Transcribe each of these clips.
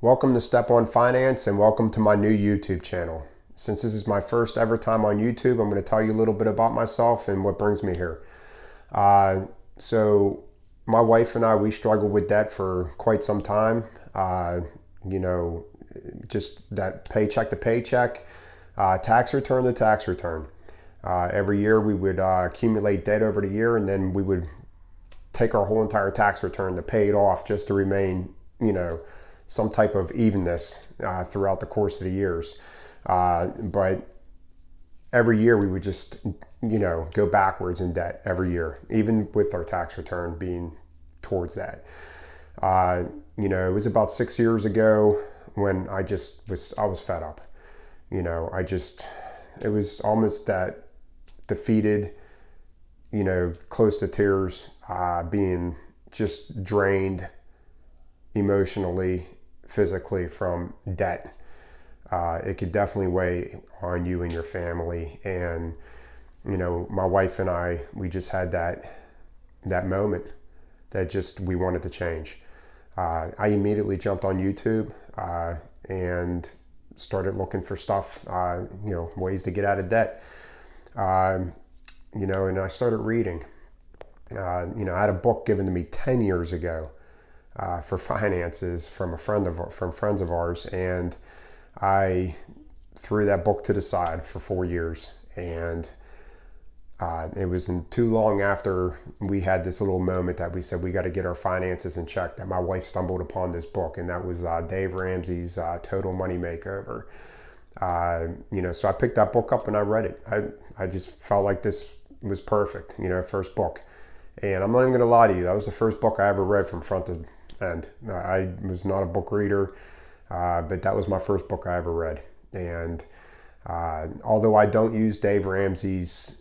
Welcome to Step One Finance and welcome to my new YouTube channel. Since this is my first ever time on YouTube, I'm going to tell you a little bit about myself and what brings me here. So my wife and I, we struggled with debt for quite some time. You know, just that paycheck to paycheck, tax return to tax return. Every year we would accumulate debt over the year, and then we would take our whole entire tax return to pay it off just to remain, some type of evenness throughout the course of the years. But every year we would just, go backwards in debt every year, even with our tax return being towards that. It was about 6 years ago when I was fed up. It was almost that defeated, close to tears, being just drained emotionally, physically from debt. It could definitely weigh on you and your family. And, my wife and I, we just had that moment that we wanted to change. I immediately jumped on YouTube and started looking for stuff, ways to get out of debt. And I started reading. I had a book given to me 10 years ago for finances from friends of ours, and I threw that book to the side for 4 years. And it wasn't too long after we had this little moment that we said we got to get our finances in check that my wife stumbled upon this book, and that was Dave Ramsey's Total Money Makeover. So I picked that book up and I read it. I just felt like this was perfect, first book. And I'm not even going to lie to you, that was the first book I ever read from front to end. I was not a book reader, but that was my first book I ever read. And although I don't use Dave Ramsey's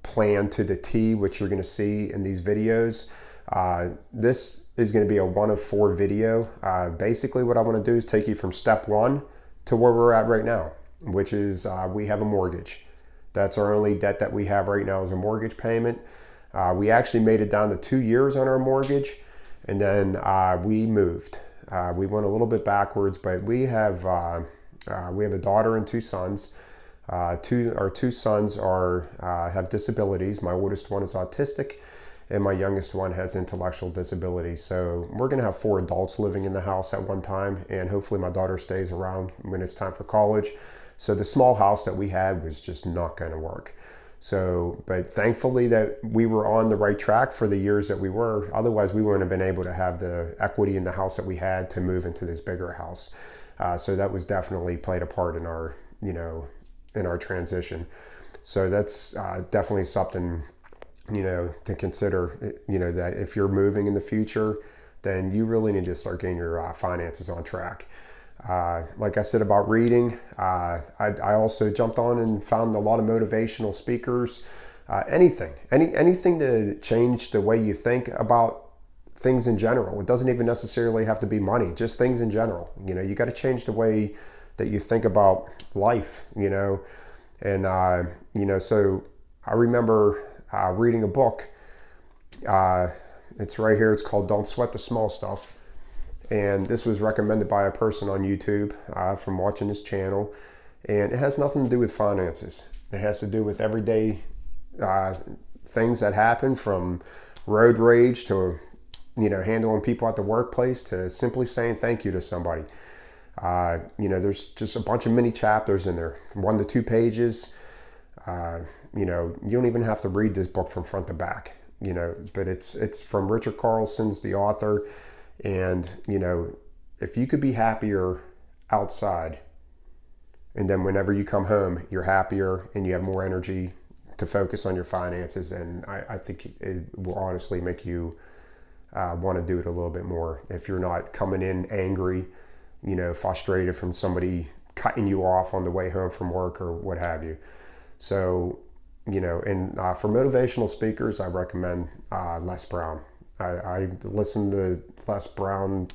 plan to the T, which you're going to see in these videos, this is going to be a 1 of 4 video. Basically what I want to do is take you from step one to where we're at right now, which is we have a mortgage. That's our only debt that we have right now, is a mortgage payment. We actually made it down to 2 years on our mortgage, and then we moved. We went a little bit backwards, but we have a daughter and 2 sons. Our 2 sons have disabilities. My oldest one is autistic, and my youngest one has intellectual disabilities. So we're going to have 4 adults living in the house at one time, and hopefully my daughter stays around when it's time for college. So the small house that we had was just not going to work. So, but thankfully that we were on the right track for the years that we were. Otherwise, we wouldn't have been able to have the equity in the house that we had to move into this bigger house. So that was definitely played a part in our, in our transition. So that's definitely something, to consider, that if you're moving in the future, then you really need to start getting your finances on track. Like I said about reading, I also jumped on and found a lot of motivational speakers. Anything to change the way you think about things in general. It doesn't even necessarily have to be money, just things in general. You got to change the way that you think about life, and so I remember reading a book. It's right here. It's called Don't Sweat the Small Stuff. And this was recommended by a person on YouTube from watching this channel. And it has nothing to do with finances. It has to do with everyday things that happen, from road rage to, handling people at the workplace, to simply saying thank you to somebody. There's just a bunch of mini chapters in there, 1 to 2 pages. You don't even have to read this book from front to back, but it's from Richard Carlson's the author. And, if you could be happier outside, and then whenever you come home, you're happier and you have more energy to focus on your finances, and I think it will honestly make you want to do it a little bit more. If you're not coming in angry, frustrated from somebody cutting you off on the way home from work or what have you. So, and for motivational speakers, I recommend Les Brown. I listened to Les Brown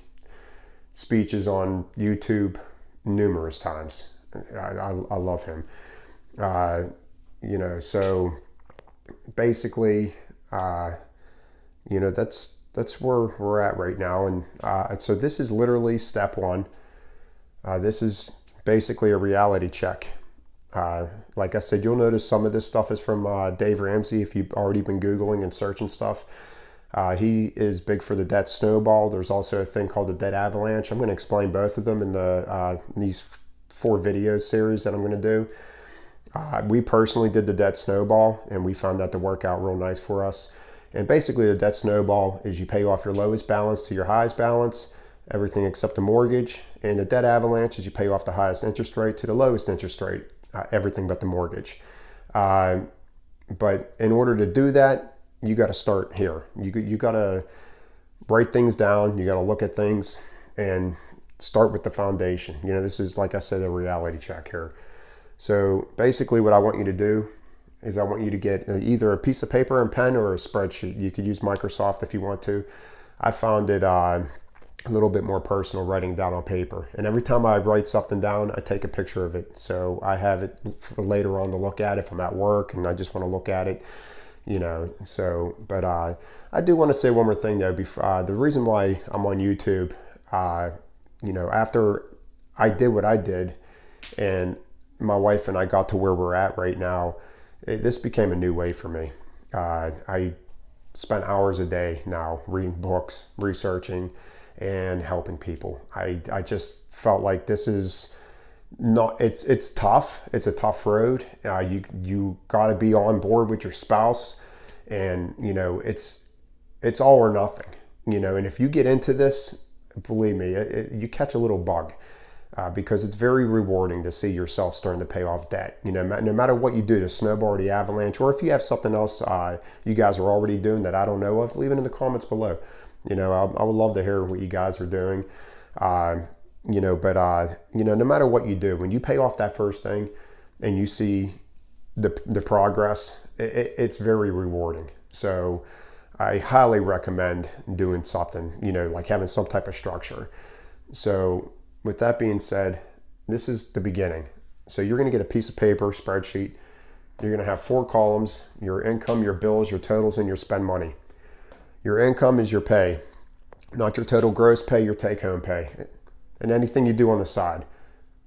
speeches on YouTube numerous times. I love him. So basically, that's where we're at right now. And so this is literally step one. This is basically a reality check. Like I said, you'll notice some of this stuff is from Dave Ramsey if you've already been Googling and searching stuff. He is big for the debt snowball. There's also a thing called the debt avalanche. I'm going to explain both of them in these 4 video series that I'm going to do. We personally did the debt snowball, and we found that to work out real nice for us. And basically, the debt snowball is you pay off your lowest balance to your highest balance, everything except the mortgage. And the debt avalanche is you pay off the highest interest rate to the lowest interest rate, everything but the mortgage. But in order to do that, you got to start here. You got to write things down. You got to look at things and start with the foundation. This is, like I said, a reality check here. So basically what I want you to do is I want you to get either a piece of paper and pen or a spreadsheet. You could use Microsoft if you want to. I found it a little bit more personal writing down on paper. And every time I write something down, I take a picture of it. So I have it for later on to look at if I'm at work and I just want to look at it. But I do want to say one more thing though. The reason why I'm on YouTube, after I did what I did and my wife and I got to where we're at right now, this became a new way for me. I spend hours a day now reading books, researching, and helping people. I just felt like this is not, it's tough. It's a tough road. You got to be on board with your spouse, and it's all or nothing. And if you get into this, believe me, you catch a little bug. Because it's very rewarding to see yourself starting to pay off debt. No matter what you do to snowball the avalanche, or if you have something else you guys are already doing that I don't know of, leave it in the comments below. I would love to hear what you guys are doing. No matter what you do, when you pay off that first thing and you see the progress, it's very rewarding. So I highly recommend doing something, like having some type of structure. So with that being said, this is the beginning. So you're going to get a piece of paper, spreadsheet. You're going to have 4 columns: your income, your bills, your totals, and your spend money. Your income is your pay, not your total gross pay, your take-home pay, and anything you do on the side.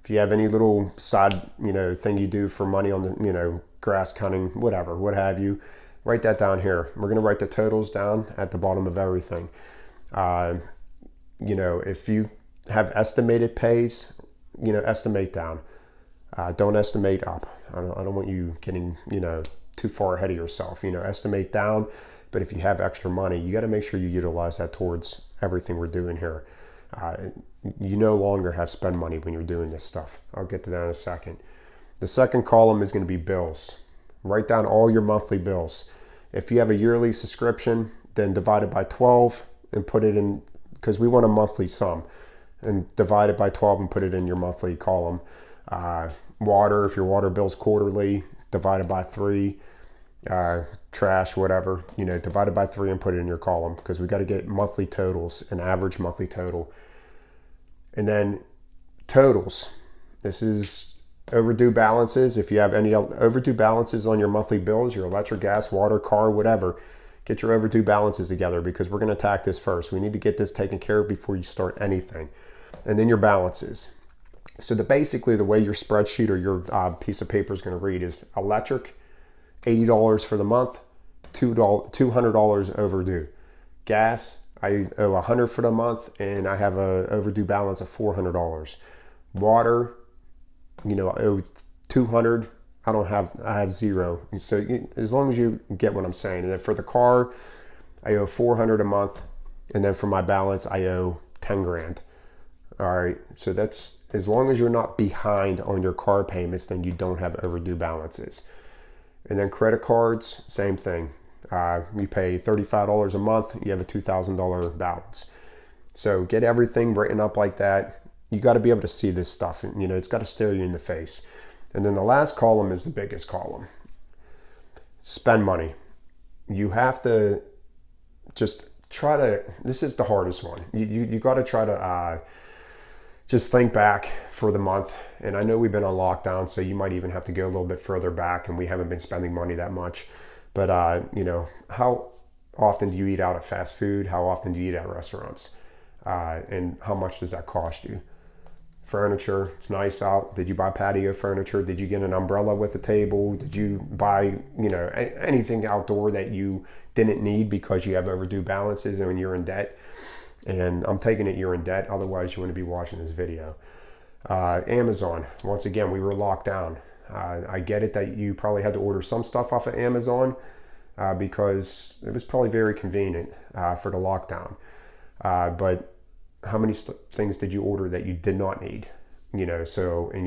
If you have any little side, thing you do for money on the, grass cutting, whatever, what have you, write that down here. We're going to write the totals down at the bottom of everything. If you have estimated pays, estimate down. Don't estimate up. I don't want you getting, too far ahead of yourself. Estimate down. But if you have extra money, you got to make sure you utilize that towards everything we're doing here. You no longer have spend money when you're doing this stuff. I'll get to that in a second. The second column is going to be bills. Write down all your monthly bills. If you have a yearly subscription, then divide it by 12 and put it in, because we want a monthly sum, and divide it by 12 and put it in your monthly column. Water, if your water bill's quarterly, divide it by 3. Trash, whatever, divide it by 3 and put it in your column, because we got to get monthly totals, an average monthly total. And then totals. This is overdue balances. If you have any overdue balances on your monthly bills, your electric, gas, water, car, whatever, get your overdue balances together, because we're going to attack this first. We need to get this taken care of before you start anything. And then your balances. So basically the way your spreadsheet or your piece of paper is going to read is electric, $80 for the month, $200 overdue. Gas, I owe $100 for the month, and I have a overdue balance of $400. Water, I owe $200. I have 0. So as long as you get what I'm saying. And then for the car, I owe $400 a month, and then for my balance, I owe 10 grand. All right, so that's, as long as you're not behind on your car payments, then you don't have overdue balances. And then credit cards, same thing. You pay $35 a month, you have a $2,000 balance. So get everything written up like that. You got to be able to see this stuff. It's got to stare you in the face. And then the last column is the biggest column. Spend money. You have to just try to, this is the hardest one. You got to try to just think back for the month. And I know we've been on lockdown, so you might even have to go a little bit further back, and we haven't been spending money that much. But, how often do you eat out at fast food? How often do you eat at restaurants? And how much does that cost you? furniture? It's nice out. Did you buy patio furniture? Did you get an umbrella with a table? Did you buy, anything outdoor that you didn't need because you have overdue balances and you're in debt? And I'm taking it you're in debt. Otherwise, you wouldn't be watching this video. Amazon. Once again, we were locked down. I get it that you probably had to order some stuff off of Amazon because it was probably very convenient for the lockdown. But how many things did you order that you did not need? And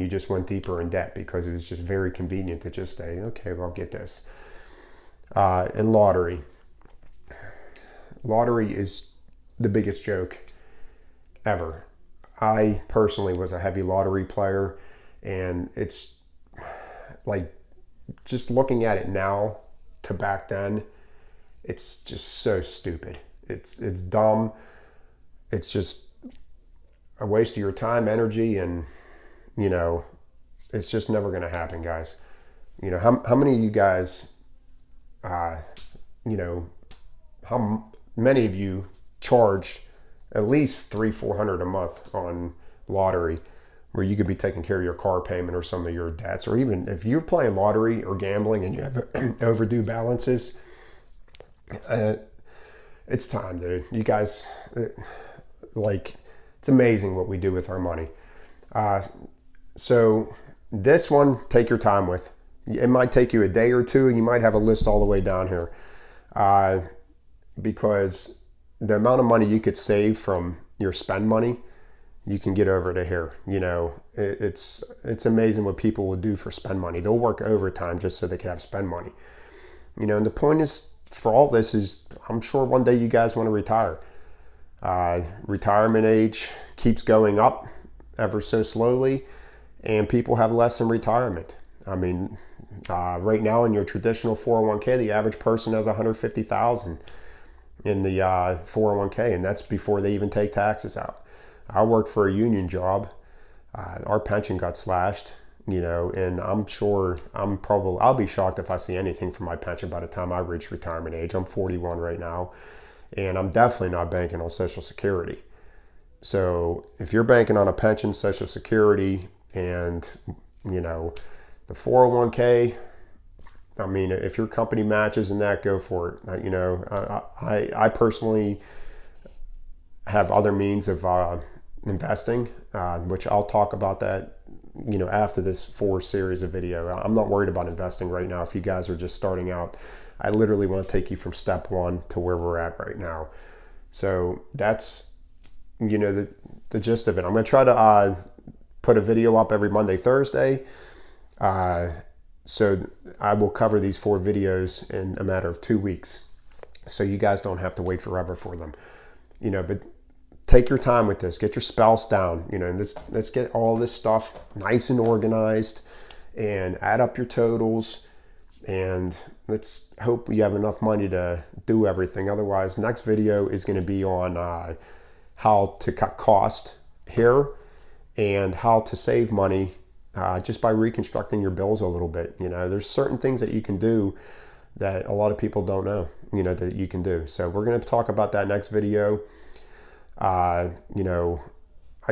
you just went deeper in debt because it was just very convenient to just say, okay, well, I'll get this. And lottery. Lottery is the biggest joke ever. I personally was a heavy lottery player, and it's like, just looking at it now to back then, it's just so stupid. It's dumb. It's just a waste of your time, energy, and it's just never going to happen, guys. How many of you guys, how many of you charge at least $300-400 a month on lottery, where you could be taking care of your car payment or some of your debts, or even if you're playing lottery or gambling and you have overdue balances? It's time, dude. You guys, it's amazing what we do with our money. So this one, take your time with. It might take you a day or two, and you might have a list all the way down here, because the amount of money you could save from your spend money, you can get over to here. It's amazing what people will do for spend money. They'll work overtime just so they can have spend money. And the point is, for all this is, I'm sure one day you guys want to retire. Retirement age keeps going up ever so slowly, and people have less in retirement. Right now in your traditional 401k, the average person has $150,000 in the 401k, and that's before they even take taxes out. I work for a union job. Our pension got slashed, and I'm sure I'll be shocked if I see anything from my pension by the time I reach retirement age. I'm 41 right now, and I'm definitely not banking on Social Security. So if you're banking on a pension, Social Security, and the 401k, if your company matches in that, go for it. I personally have other means of investing, which I'll talk about that after this 4 series of video. I'm not worried about investing right now. If you guys are just starting out, I literally want to take you from step 1 to where we're at right now. So that's the gist of it. I'm going to try to put a video up every Monday, Thursday. So I will cover these 4 videos in a matter of 2 weeks, so you guys don't have to wait forever for them. But take your time with this. Get your spouse down. Let's get all this stuff nice and organized, and add up your totals, and let's hope you have enough money to do everything. Otherwise, next video is going to be on how to cut cost here and how to save money just by reconstructing your bills a little bit. There's certain things that you can do that a lot of people don't know, that you can do. So we're going to talk about that next video. I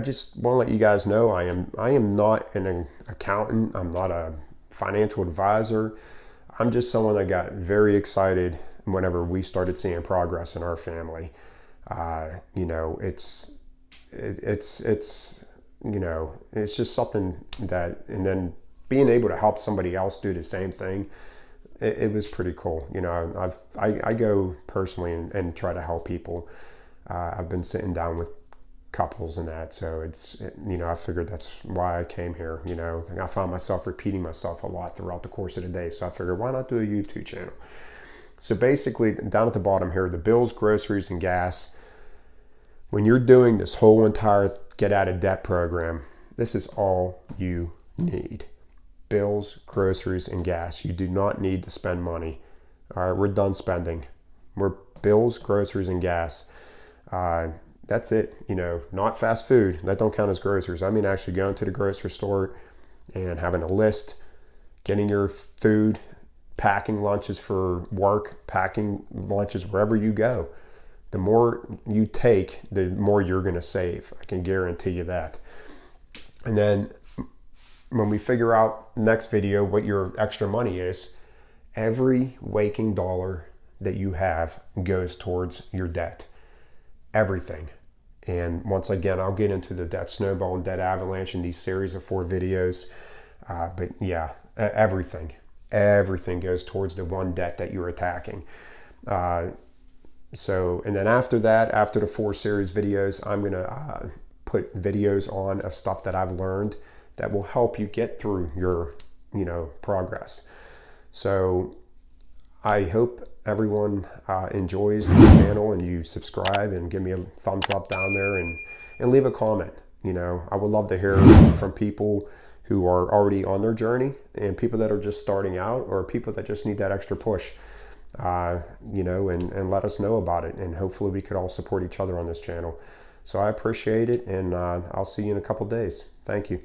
just want to let you guys know I am not an accountant. I'm not a financial advisor. I'm just someone that got very excited whenever we started seeing progress in our family. It's just something that, and then being able to help somebody else do the same thing, it was pretty cool. I go personally and try to help people. I've been sitting down with couples and that, so I figured that's why I came here. I found myself repeating myself a lot throughout the course of the day, so I figured, why not do a YouTube channel? So basically, down at the bottom here, the bills, groceries, and gas. When you're doing this whole entire get out of debt program, this is all you need. Bills, groceries, and gas. You do not need to spend money. All right, we're done spending. We're bills, groceries, and gas. That's it. Not fast food. That don't count as groceries. I mean actually going to the grocery store and having a list, getting your food, packing lunches for work, packing lunches wherever you go. The more you take, the more you're going to save. I can guarantee you that. And then when we figure out next video what your extra money is, every waking dollar that you have goes towards your debt. Everything. And once again, I'll get into the debt snowball and debt avalanche in these series of 4 videos. But yeah, everything goes towards the one debt that you're attacking. So, and then after that, after the 4 series videos, I'm going to put videos on of stuff that I've learned that will help you get through your, progress. So I hope everyone enjoys this channel, and you subscribe and give me a thumbs up down there, and leave a comment. I would love to hear from people who are already on their journey, and people that are just starting out, or people that just need that extra push, and let us know about it. And hopefully we could all support each other on this channel. So I appreciate it, and I'll see you in a couple days. Thank you.